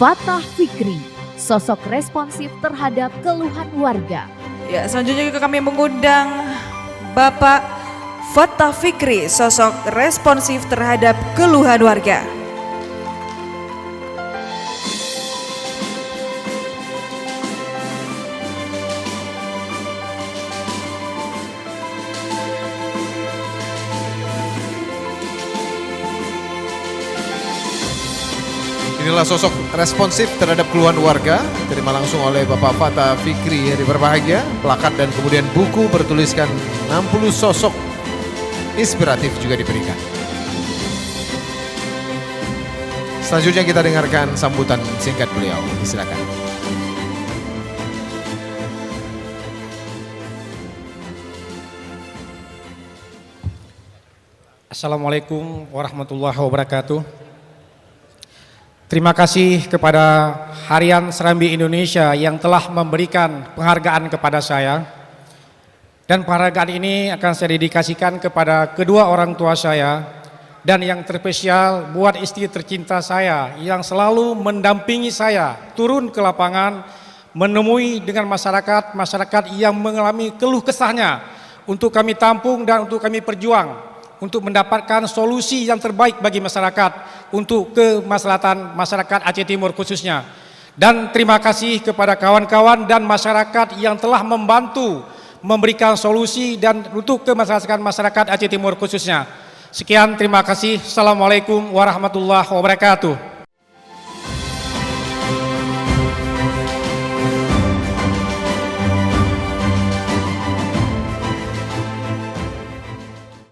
Fathah Fikri, sosok responsif terhadap keluhan warga. Ya, selanjutnya juga kami mengundang Bapak Fathah Fikri, sosok responsif terhadap keluhan warga. Inilah sosok responsif terhadap keluhan warga, diterima langsung oleh Bapak Fathah Fikri yang berbahagia. Plakat dan kemudian buku bertuliskan 60 sosok inspiratif juga diberikan. Selanjutnya kita dengarkan sambutan singkat beliau. Silakan. Assalamualaikum warahmatullahi wabarakatuh. Terima kasih kepada Harian Serambi Indonesia yang telah memberikan penghargaan kepada saya. Dan penghargaan ini akan saya dedikasikan kepada kedua orang tua saya. Dan yang terspesial buat istri tercinta saya yang selalu mendampingi saya turun ke lapangan, menemui dengan masyarakat yang mengalami keluh kesahnya untuk kami tampung dan untuk kami perjuang untuk mendapatkan solusi yang terbaik bagi masyarakat untuk kemaslahatan masyarakat Aceh Timur khususnya. Dan terima kasih kepada kawan-kawan dan masyarakat yang telah membantu memberikan solusi dan untuk kemaslahatan masyarakat Aceh Timur khususnya. Sekian, terima kasih. Assalamualaikum warahmatullahi wabarakatuh.